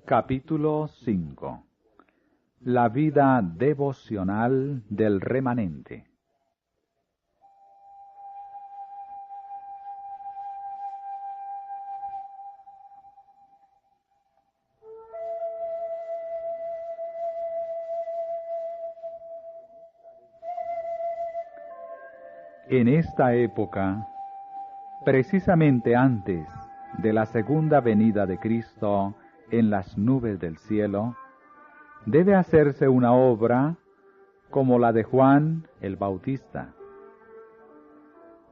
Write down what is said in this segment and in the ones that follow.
Capítulo 5. La vida devocional del remanente. En esta época, precisamente antes de la segunda venida de Cristo en las nubes del cielo, debe hacerse una obra como la de Juan el Bautista.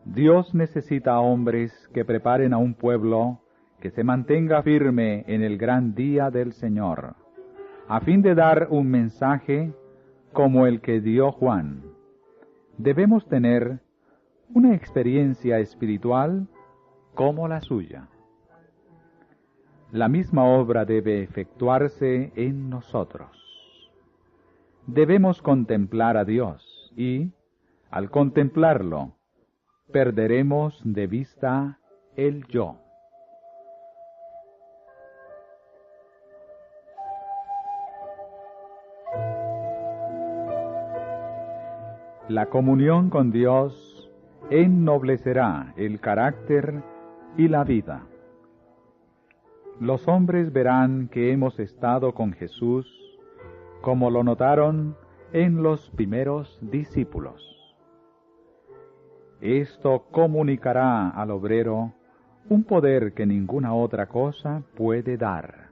Dios necesita hombres que preparen a un pueblo que se mantenga firme en el gran día del Señor, a fin de dar un mensaje como el que dio Juan. Debemos tener una experiencia espiritual como la suya. La misma obra debe efectuarse en nosotros. Debemos contemplar a Dios y, al contemplarlo, perderemos de vista el yo. La comunión con Dios ennoblecerá el carácter y la vida. Los hombres verán que hemos estado con Jesús, como lo notaron en los primeros discípulos. Esto comunicará al obrero un poder que ninguna otra cosa puede dar.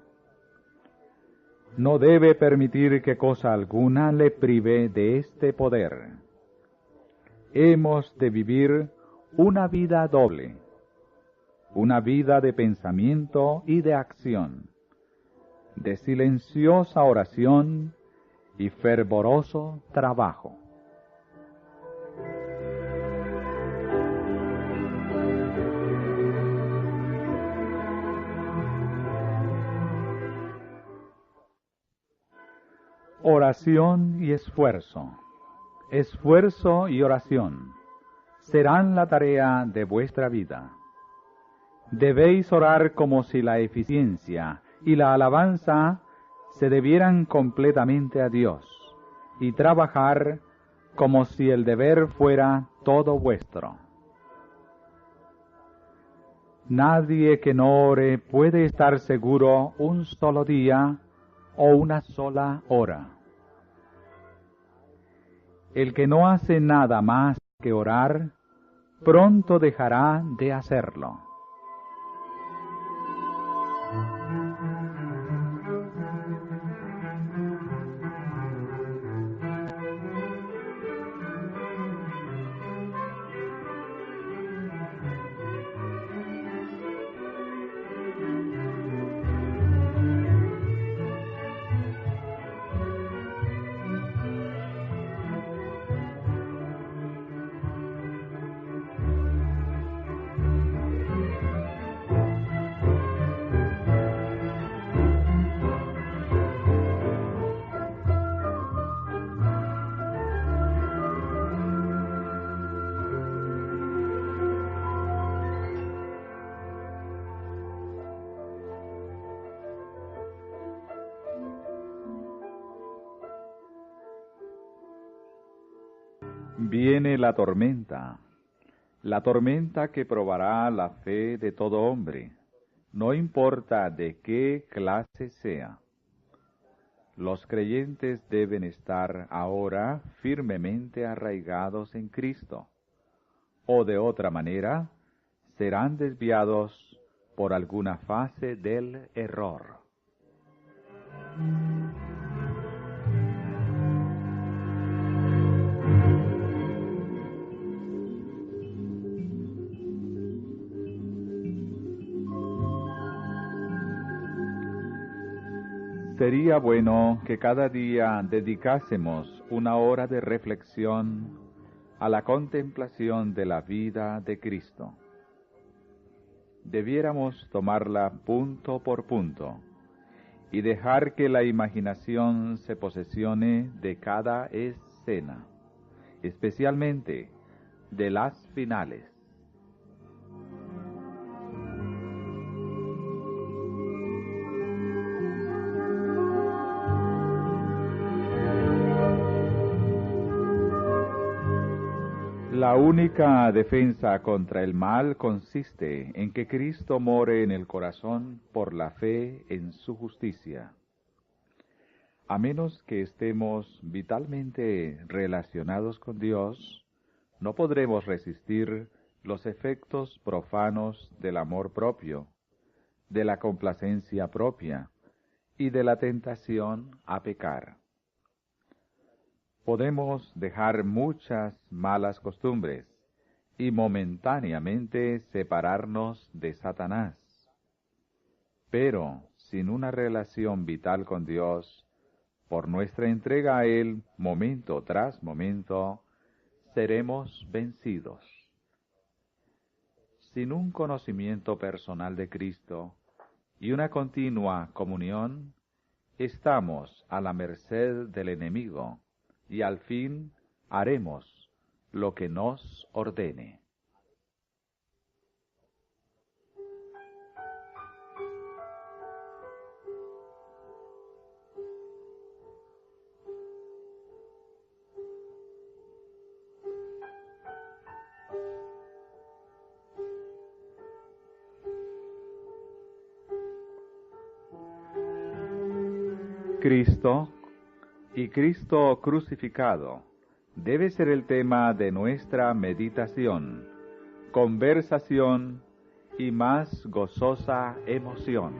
No debe permitir que cosa alguna le prive de este poder. Hemos de vivir una vida doble, una vida de pensamiento y de acción, de silenciosa oración y fervoroso trabajo. Oración y esfuerzo, esfuerzo y oración serán la tarea de vuestra vida. Debéis orar como si la eficiencia y la alabanza se debieran completamente a Dios, y trabajar como si el deber fuera todo vuestro. Nadie que no ore puede estar seguro un solo día o una sola hora. El que no hace nada más que orar, pronto dejará de hacerlo. Viene la tormenta que probará la fe de todo hombre, no importa de qué clase sea. Los creyentes deben estar ahora firmemente arraigados en Cristo, o de otra manera serán desviados por alguna fase del error. Sería bueno que cada día dedicásemos una hora de reflexión a la contemplación de la vida de Cristo. Debiéramos tomarla punto por punto y dejar que la imaginación se posesione de cada escena, especialmente de las finales. La única defensa contra el mal consiste en que Cristo more en el corazón por la fe en su justicia. A menos que estemos vitalmente relacionados con Dios, no podremos resistir los efectos profanos del amor propio, de la complacencia propia y de la tentación a pecar. Podemos dejar muchas malas costumbres y momentáneamente separarnos de Satanás. Pero sin una relación vital con Dios, por nuestra entrega a Él momento tras momento, seremos vencidos. Sin un conocimiento personal de Cristo y una continua comunión, estamos a la merced del enemigo y al fin haremos lo que nos ordene. Cristo y Cristo crucificado debe ser el tema de nuestra meditación, conversación y más gozosa emoción.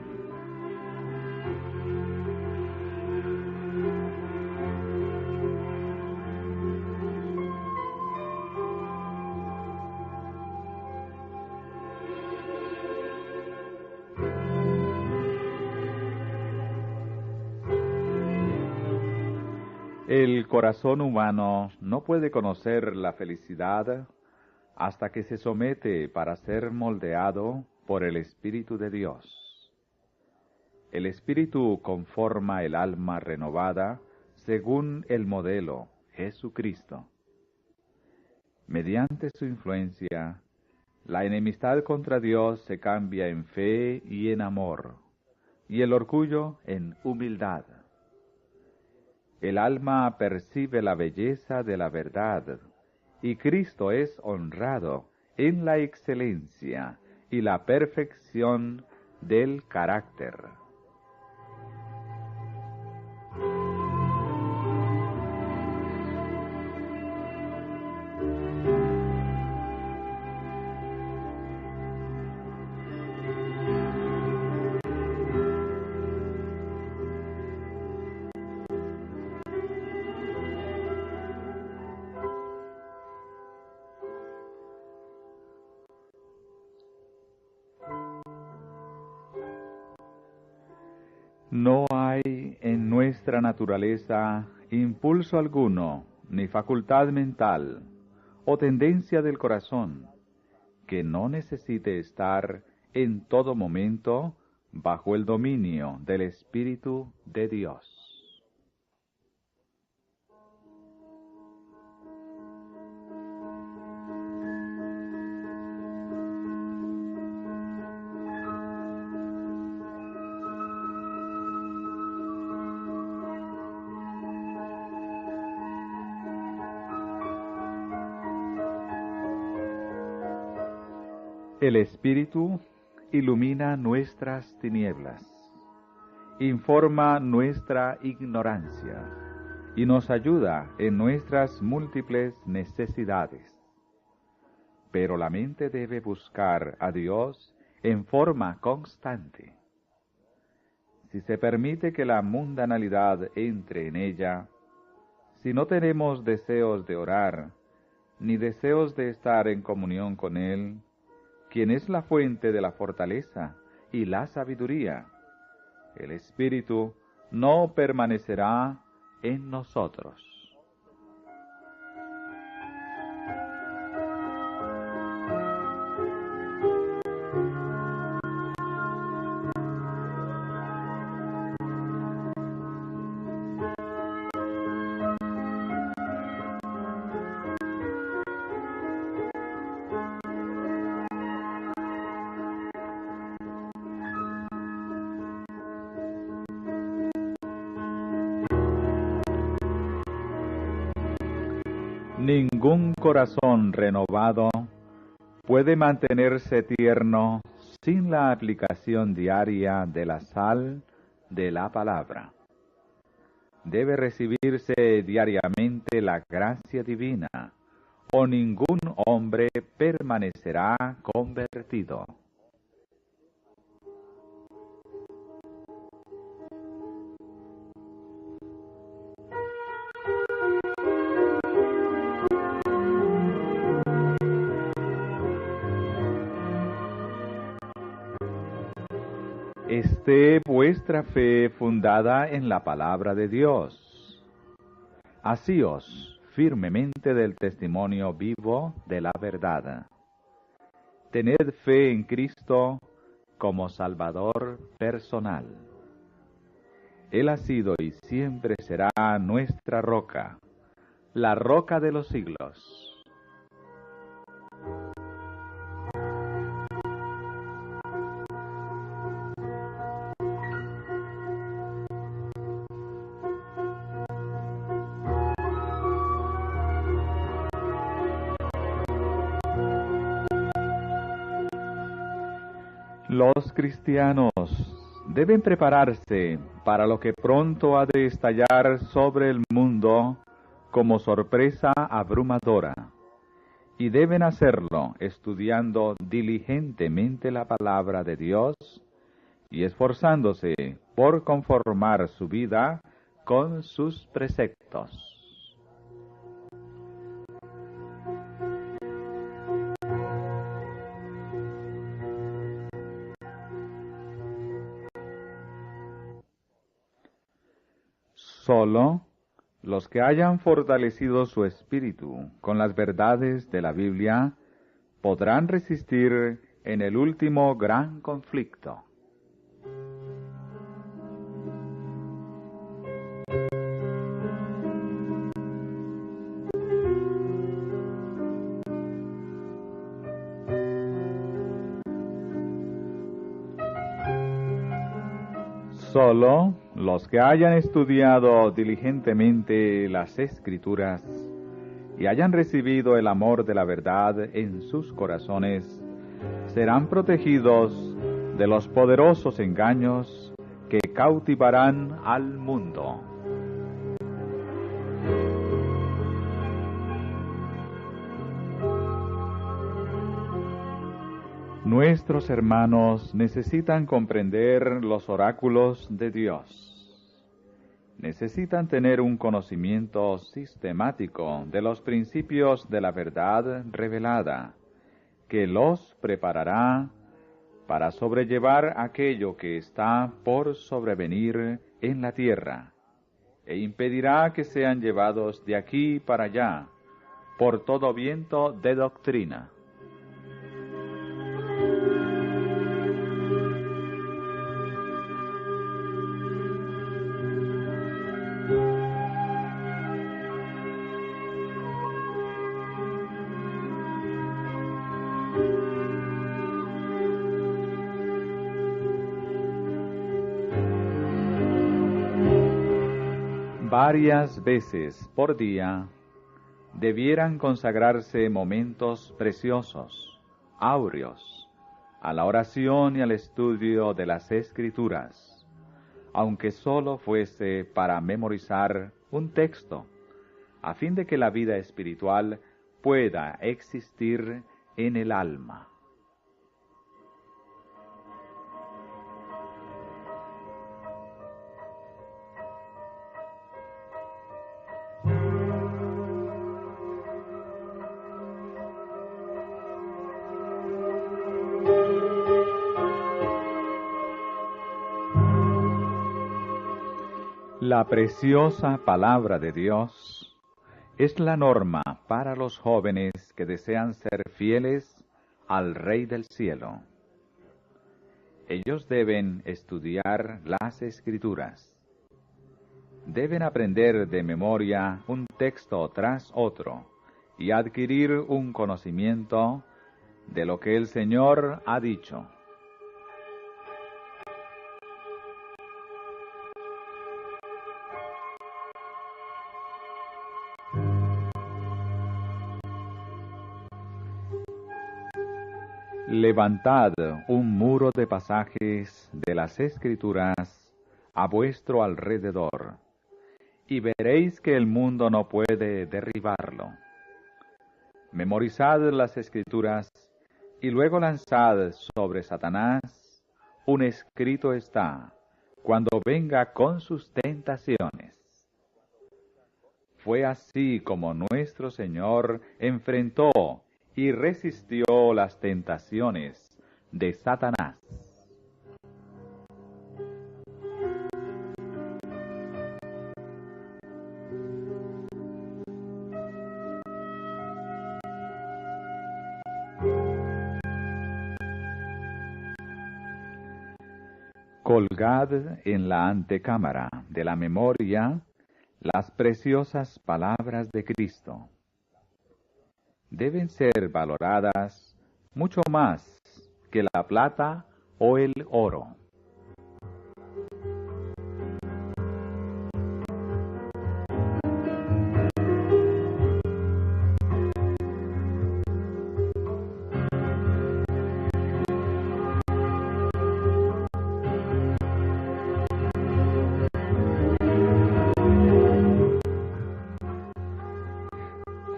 El corazón humano no puede conocer la felicidad hasta que se somete para ser moldeado por el Espíritu de Dios. El Espíritu conforma el alma renovada según el modelo Jesucristo. Mediante su influencia, la enemistad contra Dios se cambia en fe y en amor, y el orgullo en humildad. El alma percibe la belleza de la verdad, y Cristo es honrado en la excelencia y la perfección del carácter. No hay en nuestra naturaleza impulso alguno, ni facultad mental, o tendencia del corazón, que no necesite estar en todo momento bajo el dominio del Espíritu de Dios. El Espíritu ilumina nuestras tinieblas, informa nuestra ignorancia y nos ayuda en nuestras múltiples necesidades. Pero la mente debe buscar a Dios en forma constante. Si se permite que la mundanalidad entre en ella, si no tenemos deseos de orar, ni deseos de estar en comunión con Él, quien es la fuente de la fortaleza y la sabiduría, el Espíritu no permanecerá en nosotros. Ningún corazón renovado puede mantenerse tierno sin la aplicación diaria de la sal de la palabra. Debe recibirse diariamente la gracia divina, o ningún hombre permanecerá convertido. Esté vuestra fe fundada en la palabra de Dios. Asíos firmemente del testimonio vivo de la verdad. Tened fe en Cristo como Salvador personal. Él ha sido y siempre será nuestra roca, la roca de los siglos. Los cristianos deben prepararse para lo que pronto ha de estallar sobre el mundo como sorpresa abrumadora, y deben hacerlo estudiando diligentemente la palabra de Dios y esforzándose por conformar su vida con sus preceptos. Solo los que hayan fortalecido su espíritu con las verdades de la Biblia podrán resistir en el último gran conflicto. Solo los que hayan estudiado diligentemente las Escrituras y hayan recibido el amor de la verdad en sus corazones, serán protegidos de los poderosos engaños que cautivarán al mundo. Nuestros hermanos necesitan comprender los oráculos de Dios. Necesitan tener un conocimiento sistemático de los principios de la verdad revelada, que los preparará para sobrellevar aquello que está por sobrevenir en la tierra, e impedirá que sean llevados de aquí para allá por todo viento de doctrina. Varias veces por día debieran consagrarse momentos preciosos, áureos, a la oración y al estudio de las Escrituras, aunque solo fuese para memorizar un texto, a fin de que la vida espiritual pueda existir en el alma. La preciosa palabra de Dios es la norma para los jóvenes que desean ser fieles al Rey del Cielo. Ellos deben estudiar las Escrituras. Deben aprender de memoria un texto tras otro y adquirir un conocimiento de lo que el Señor ha dicho. Levantad un muro de pasajes de las Escrituras a vuestro alrededor, y veréis que el mundo no puede derribarlo. Memorizad las Escrituras, y luego lanzad sobre Satanás un escrito está, cuando venga con sus tentaciones. Fue así como nuestro Señor enfrentó y resistió las tentaciones de Satanás. Colgad en la antecámara de la memoria las preciosas palabras de Cristo. Deben ser valoradas mucho más que la plata o el oro.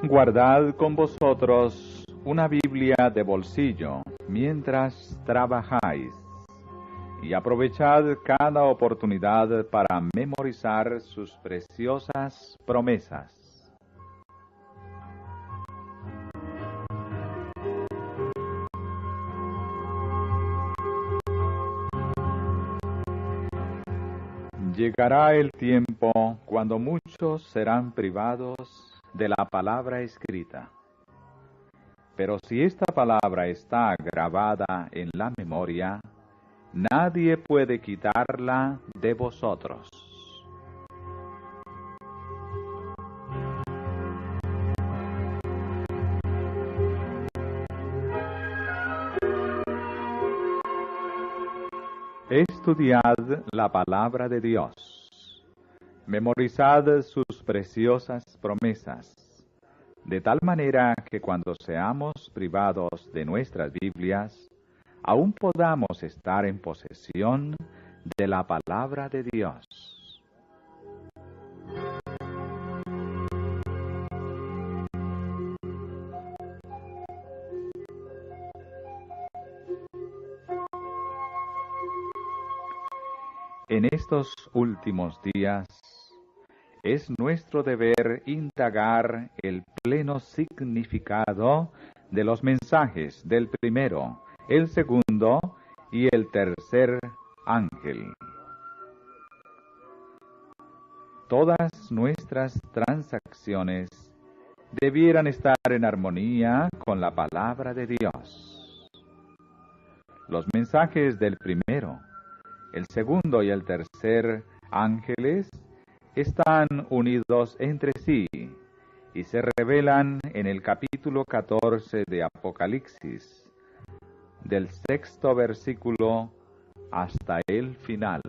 Guardad con vosotros una Biblia de bolsillo mientras trabajáis, y aprovechad cada oportunidad para memorizar sus preciosas promesas. Llegará el tiempo cuando muchos serán privados de la palabra escrita. Pero si esta palabra está grabada en la memoria, nadie puede quitarla de vosotros. Estudiad la palabra de Dios. Memorizad sus preciosas promesas, de tal manera que cuando seamos privados de nuestras Biblias, aún podamos estar en posesión de la palabra de Dios. En estos últimos días, es nuestro deber indagar el pleno significado de los mensajes del primero, el segundo y el tercer ángel. Todas nuestras transacciones debieran estar en armonía con la palabra de Dios. Los mensajes del primero, el segundo y el tercer ángeles están unidos entre sí y se revelan en el capítulo 14 de Apocalipsis, del 6º versículo hasta el final.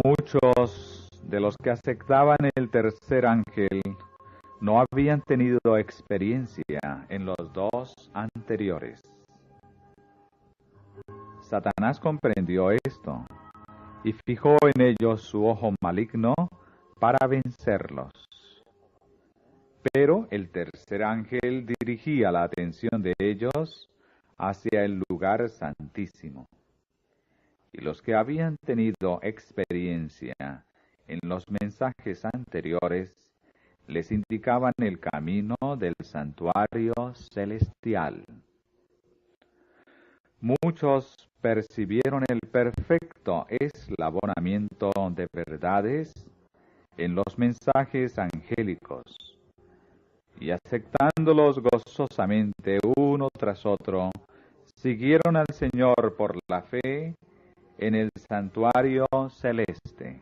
Muchos de los que aceptaban el tercer ángel no habían tenido experiencia en los dos anteriores. Satanás comprendió esto y fijó en ellos su ojo maligno para vencerlos. Pero el tercer ángel dirigía la atención de ellos hacia el lugar santísimo. Y los que habían tenido experiencia en los mensajes anteriores les indicaban el camino del santuario celestial. Muchos percibieron el perfecto eslabonamiento de verdades en los mensajes angélicos y aceptándolos gozosamente uno tras otro, siguieron al Señor por la fe en el santuario celeste.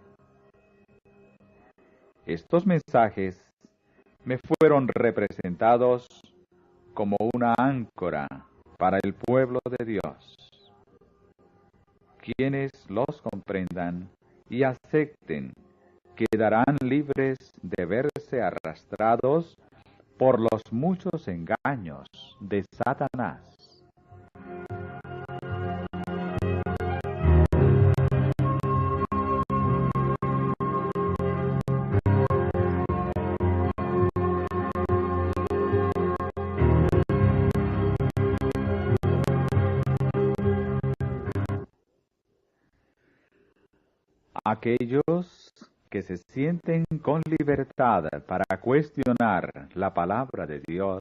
Estos mensajes me fueron representados como una áncora para el pueblo de Dios. Quienes los comprendan y acepten quedarán libres de verse arrastrados por los muchos engaños de Satanás. Aquellos que se sienten con libertad para cuestionar la palabra de Dios,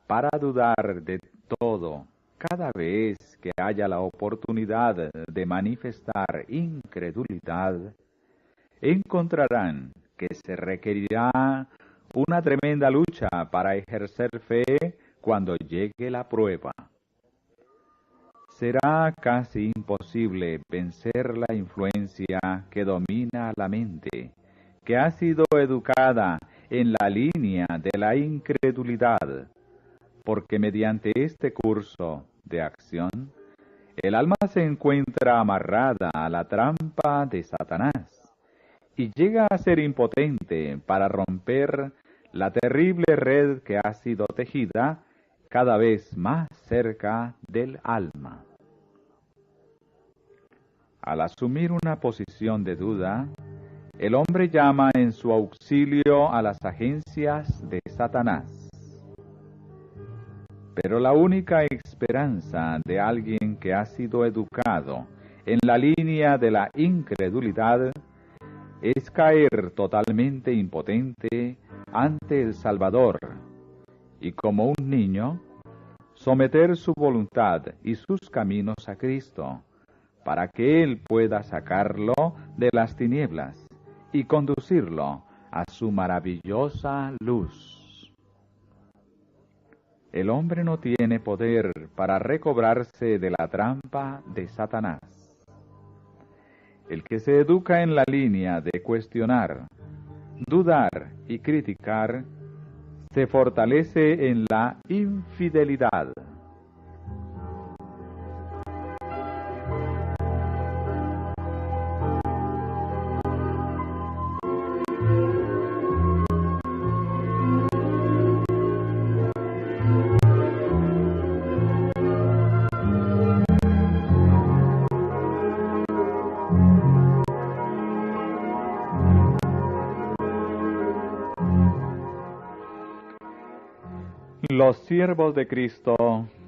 para dudar de todo, cada vez que haya la oportunidad de manifestar incredulidad, encontrarán que se requerirá una tremenda lucha para ejercer fe cuando llegue la prueba. Será casi imposible vencer la influencia que domina la mente, que ha sido educada en la línea de la incredulidad, porque mediante este curso de acción, el alma se encuentra amarrada a la trampa de Satanás y llega a ser impotente para romper la terrible red que ha sido tejida cada vez más cerca del alma. Al asumir una posición de duda, el hombre llama en su auxilio a las agencias de Satanás. Pero la única esperanza de alguien que ha sido educado en la línea de la incredulidad es caer totalmente impotente ante el Salvador y, como un niño, someter su voluntad y sus caminos a Cristo, para que Él pueda sacarlo de las tinieblas y conducirlo a su maravillosa luz. El hombre no tiene poder para recobrarse de la trampa de Satanás. El que se educa en la línea de cuestionar, dudar y criticar, se fortalece en la infidelidad. Los siervos de Cristo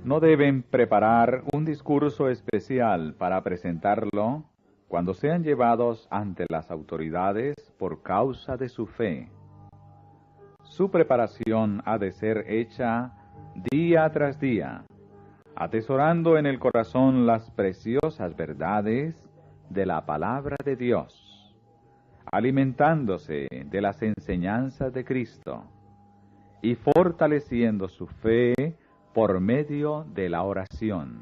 no deben preparar un discurso especial para presentarlo cuando sean llevados ante las autoridades por causa de su fe. Su preparación ha de ser hecha día tras día, atesorando en el corazón las preciosas verdades de la palabra de Dios, alimentándose de las enseñanzas de Cristo y fortaleciendo su fe por medio de la oración.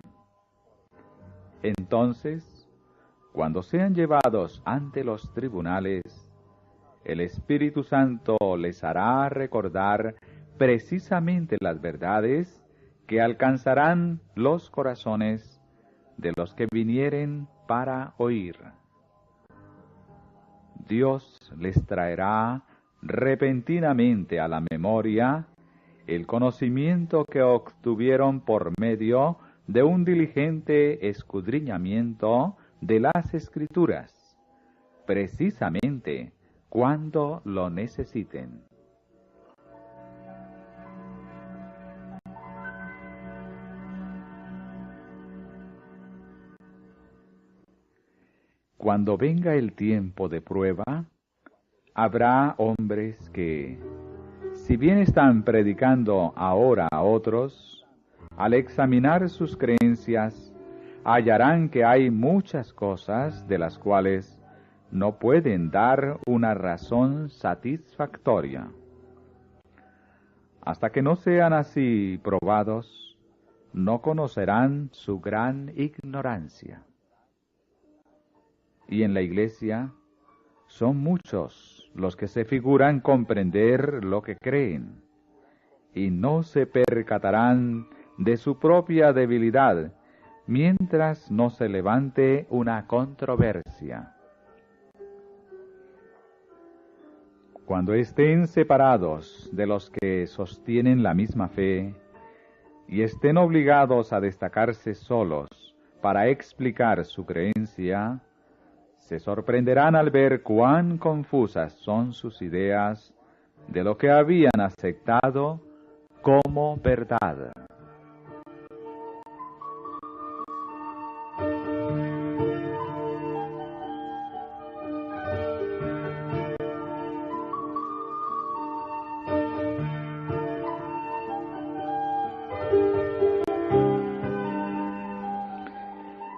Entonces, cuando sean llevados ante los tribunales, el Espíritu Santo les hará recordar precisamente las verdades que alcanzarán los corazones de los que vinieren para oír. Dios les traerá repentinamente a la memoria el conocimiento que obtuvieron por medio de un diligente escudriñamiento de las Escrituras, precisamente cuando lo necesiten. Cuando venga el tiempo de prueba, habrá hombres que, si bien están predicando ahora a otros, al examinar sus creencias, hallarán que hay muchas cosas de las cuales no pueden dar una razón satisfactoria. Hasta que no sean así probados, no conocerán su gran ignorancia. Y en la Iglesia son muchos los que se figuran comprender lo que creen, y no se percatarán de su propia debilidad, mientras no se levante una controversia. Cuando estén separados de los que sostienen la misma fe, y estén obligados a destacarse solos para explicar su creencia, se sorprenderán al ver cuán confusas son sus ideas de lo que habían aceptado como verdad.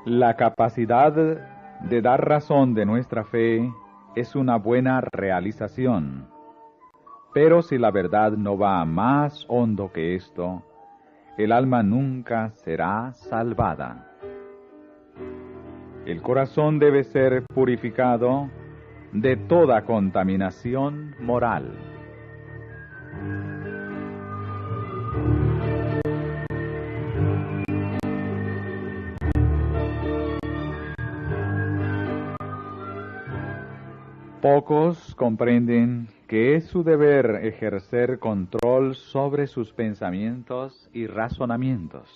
La capacidad de dar razón de nuestra fe es una buena realización, pero si la verdad no va más hondo que esto, el alma nunca será salvada. El corazón debe ser purificado de toda contaminación moral. Pocos comprenden que es su deber ejercer control sobre sus pensamientos y razonamientos.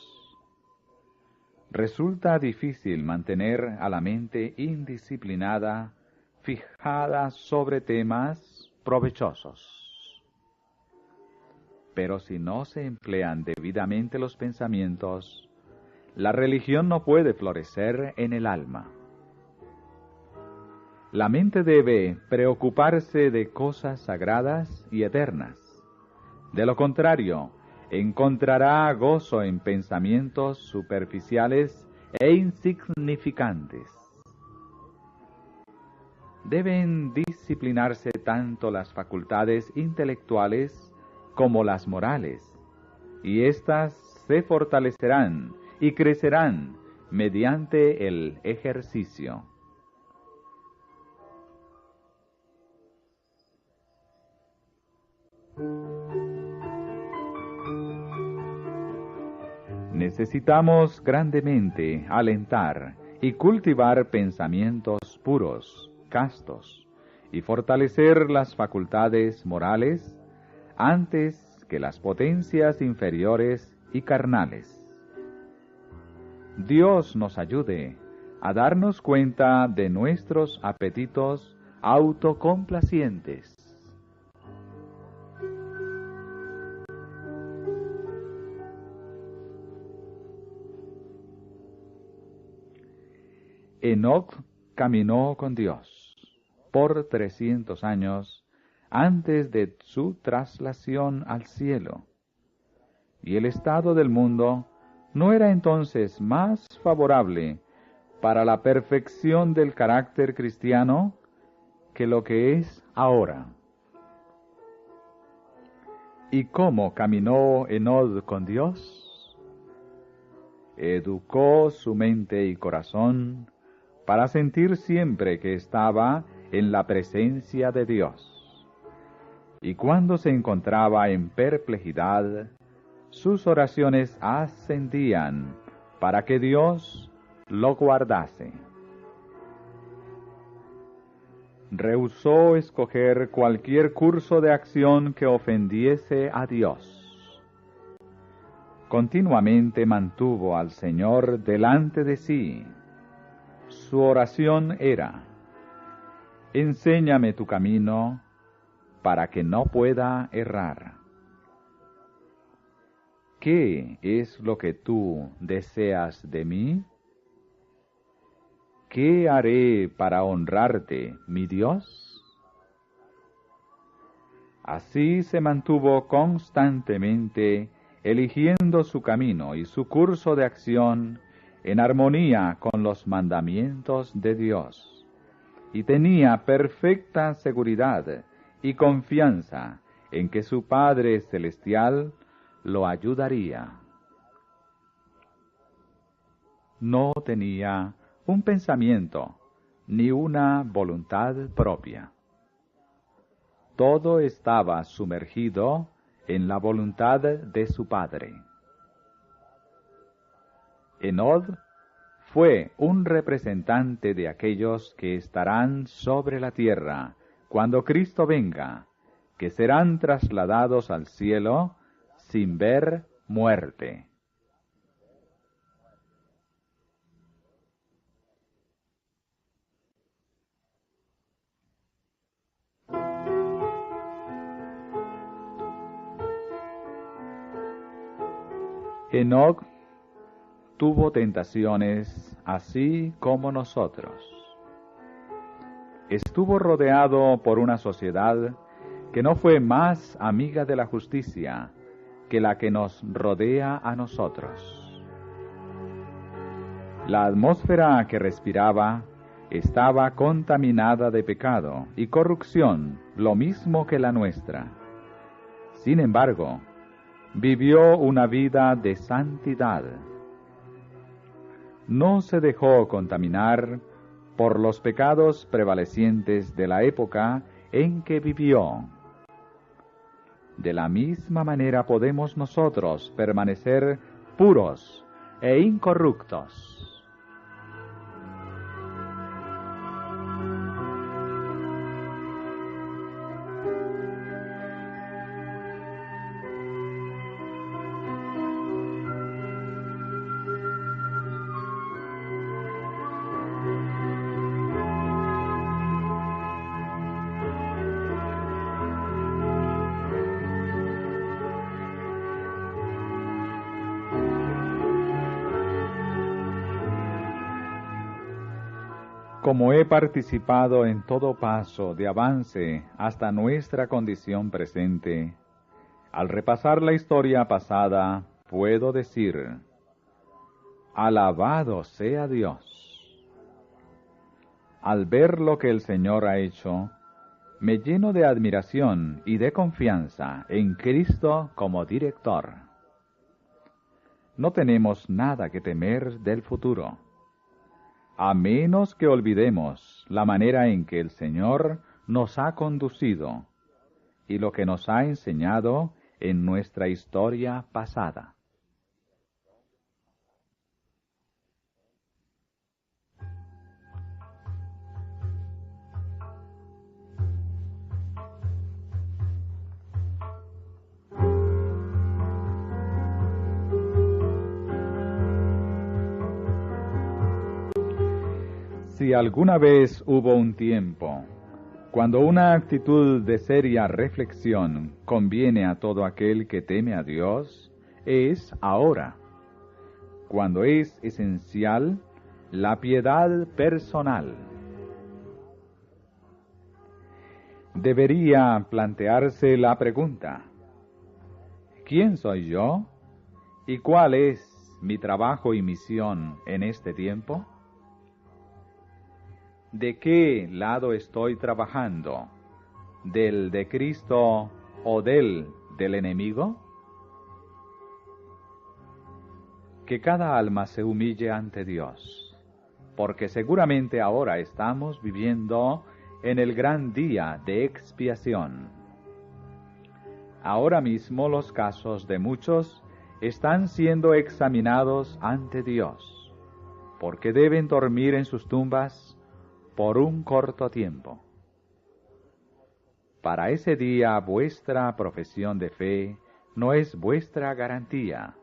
Resulta difícil mantener a la mente indisciplinada, fijada sobre temas provechosos. Pero si no se emplean debidamente los pensamientos, la religión no puede florecer en el alma. La mente debe preocuparse de cosas sagradas y eternas. De lo contrario, encontrará gozo en pensamientos superficiales e insignificantes. Deben disciplinarse tanto las facultades intelectuales como las morales, y éstas se fortalecerán y crecerán mediante el ejercicio. Necesitamos grandemente alentar y cultivar pensamientos puros, castos, y fortalecer las facultades morales antes que las potencias inferiores y carnales. Dios nos ayude a darnos cuenta de nuestros apetitos autocomplacientes. Enoc caminó con Dios por 300 años antes de su traslación al cielo, y el estado del mundo no era entonces más favorable para la perfección del carácter cristiano que lo que es ahora. ¿Y cómo caminó Enoc con Dios? Educó su mente y corazón para sentir siempre que estaba en la presencia de Dios. Y cuando se encontraba en perplejidad, sus oraciones ascendían para que Dios lo guardase. Rehusó escoger cualquier curso de acción que ofendiese a Dios. Continuamente mantuvo al Señor delante de sí. Su oración era: enséñame tu camino para que no pueda errar. ¿Qué es lo que tú deseas de mí? ¿Qué haré para honrarte, mi Dios? Así se mantuvo constantemente eligiendo su camino y su curso de acción en armonía con los mandamientos de Dios, y tenía perfecta seguridad y confianza en que su Padre Celestial lo ayudaría. No tenía un pensamiento ni una voluntad propia. Todo estaba sumergido en la voluntad de su Padre. Enod fue un representante de aquellos que estarán sobre la tierra cuando Cristo venga, que serán trasladados al cielo sin ver muerte. Enoc tuvo tentaciones así como nosotros. Estuvo rodeado por una sociedad que no fue más amiga de la justicia que la que nos rodea a nosotros. La atmósfera que respiraba estaba contaminada de pecado y corrupción, lo mismo que la nuestra. Sin embargo, vivió una vida de santidad. No se dejó contaminar por los pecados prevalecientes de la época en que vivió. De la misma manera podemos nosotros permanecer puros e incorruptos. Como he participado en todo paso de avance hasta nuestra condición presente, al repasar la historia pasada, puedo decir: alabado sea Dios. Al ver lo que el Señor ha hecho, me lleno de admiración y de confianza en Cristo como director. No tenemos nada que temer del futuro, a menos que olvidemos la manera en que el Señor nos ha conducido y lo que nos ha enseñado en nuestra historia pasada. Si alguna vez hubo un tiempo cuando una actitud de seria reflexión conviene a todo aquel que teme a Dios, es ahora, cuando es esencial la piedad personal. Debería plantearse la pregunta: ¿quién soy yo? ¿Y cuál es mi trabajo y misión en este tiempo? ¿De qué lado estoy trabajando? ¿Del de Cristo o del enemigo? Que cada alma se humille ante Dios, porque seguramente ahora estamos viviendo en el gran día de expiación. Ahora mismo los casos de muchos están siendo examinados ante Dios, porque deben dormir en sus tumbas por un corto tiempo. Para ese día vuestra profesión de fe no es vuestra garantía,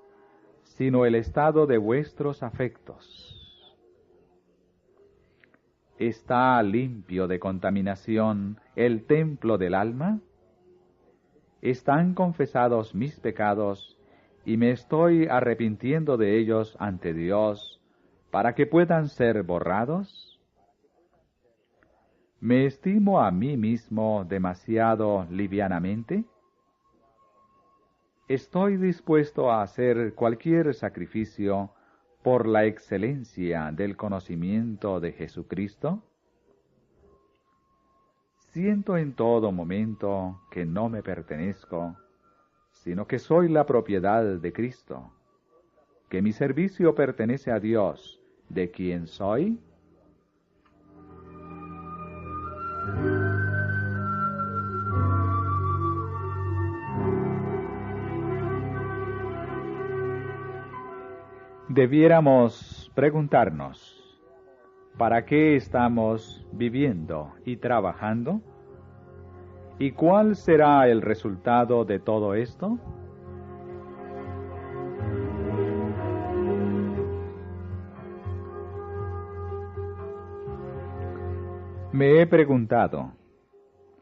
sino el estado de vuestros afectos. ¿Está limpio de contaminación el templo del alma? ¿Están confesados mis pecados y me estoy arrepintiendo de ellos ante Dios para que puedan ser borrados? ¿Me estimo a mí mismo demasiado livianamente? ¿Estoy dispuesto a hacer cualquier sacrificio por la excelencia del conocimiento de Jesucristo? Siento en todo momento que no me pertenezco, sino que soy la propiedad de Cristo, que mi servicio pertenece a Dios, de quien soy. Debiéramos preguntarnos, ¿para qué estamos viviendo y trabajando? ¿Y cuál será el resultado de todo esto? Me he preguntado,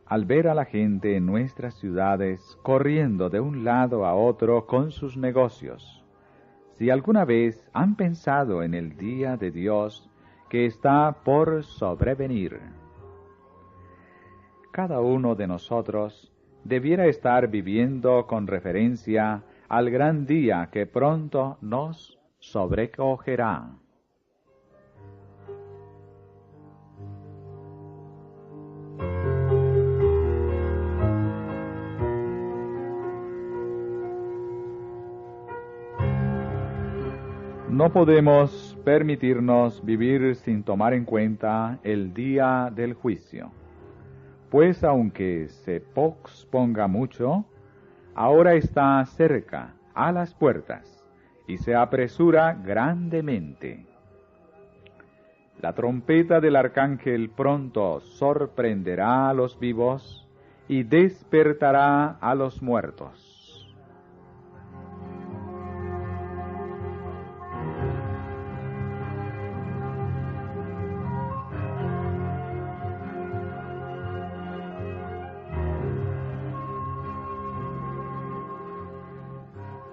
al ver a la gente en nuestras ciudades corriendo de un lado a otro con sus negocios, si alguna vez han pensado en el día de Dios que está por sobrevenir. Cada uno de nosotros debiera estar viviendo con referencia al gran día que pronto nos sobrecogerá. No podemos permitirnos vivir sin tomar en cuenta el día del juicio, pues aunque se posponga mucho, ahora está cerca, a las puertas, y se apresura grandemente. La trompeta del arcángel pronto sorprenderá a los vivos y despertará a los muertos.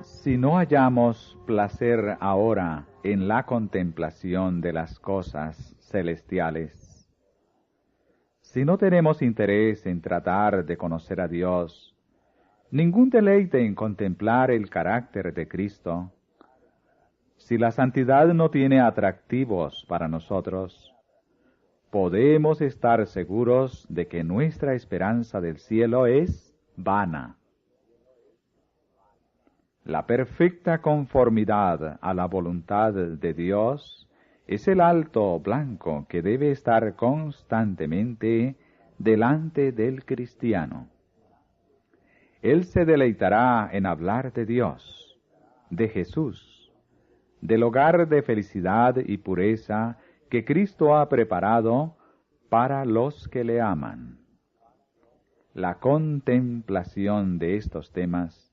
Si no hallamos placer ahora en la contemplación de las cosas celestiales, si no tenemos interés en tratar de conocer a Dios, ningún deleite en contemplar el carácter de Cristo, si la santidad no tiene atractivos para nosotros, podemos estar seguros de que nuestra esperanza del cielo es vana. La perfecta conformidad a la voluntad de Dios es el alto blanco que debe estar constantemente delante del cristiano. Él se deleitará en hablar de Dios, de Jesús, del hogar de felicidad y pureza que Cristo ha preparado para los que le aman. La contemplación de estos temas,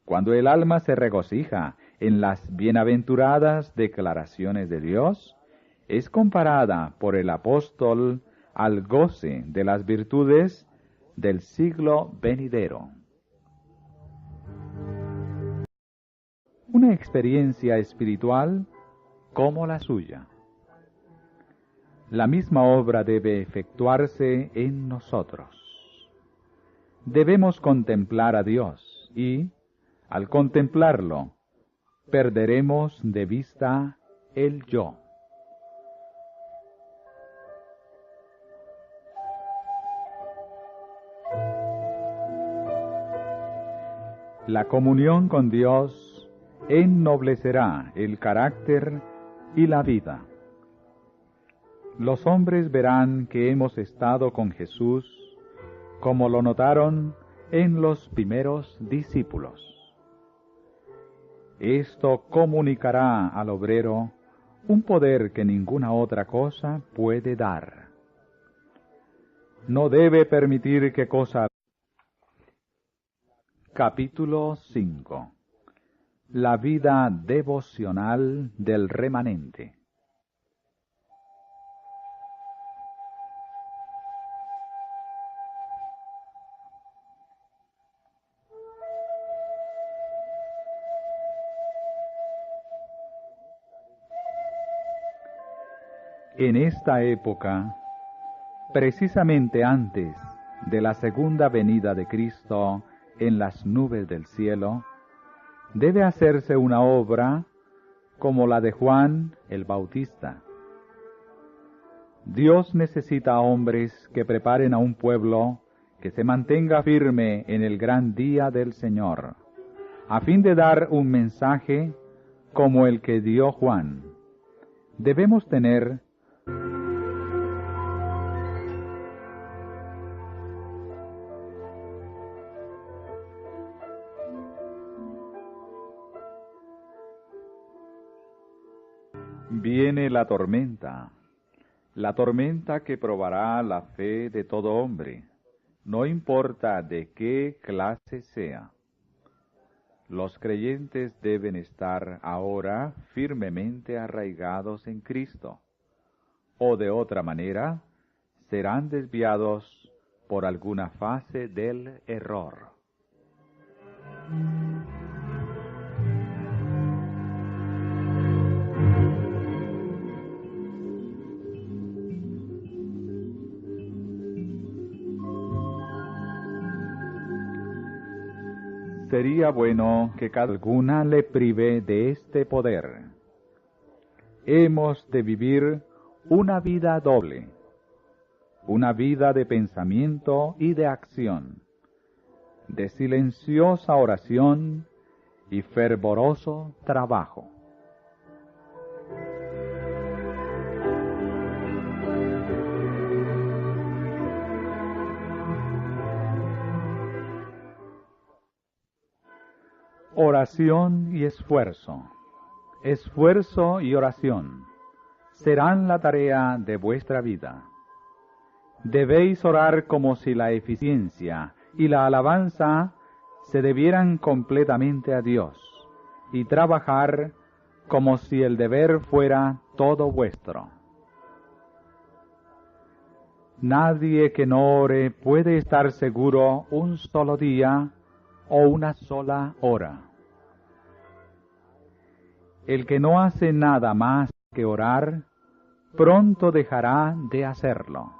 cuando el alma se regocija en las bienaventuradas declaraciones de Dios, es comparada por el apóstol al goce de las virtudes del siglo venidero. Una experiencia espiritual como la suya. La misma obra debe efectuarse en nosotros. Debemos contemplar a Dios y, al contemplarlo, perderemos de vista el yo. La comunión con Dios ennoblecerá el carácter y la vida. Los hombres verán que hemos estado con Jesús, como lo notaron en los primeros discípulos. Esto comunicará al obrero un poder que ninguna otra cosa puede dar. No debe permitir que cosa. Capítulo 5. La vida devocional del remanente. En esta época, precisamente antes de la segunda venida de Cristo en las nubes del cielo, debe hacerse una obra como la de Juan el Bautista. Dios necesita hombres que preparen a un pueblo que se mantenga firme en el gran día del Señor, a fin de dar un mensaje como el que dio Juan. Debemos tener Viene la tormenta que probará la fe de todo hombre, no importa de qué clase sea. Los creyentes deben estar ahora firmemente arraigados en Cristo, o de otra manera serán desviados por alguna fase del error. Sería bueno que cada alguna le prive de este poder. Hemos de vivir una vida doble, una vida de pensamiento y de acción, de silenciosa oración y fervoroso trabajo. Oración y esfuerzo, esfuerzo y oración serán la tarea de vuestra vida. Debéis orar como si la eficiencia y la alabanza se debieran completamente a Dios, y trabajar como si el deber fuera todo vuestro. Nadie que no ore puede estar seguro un solo día o una sola hora. El que no hace nada más que orar, pronto dejará de hacerlo.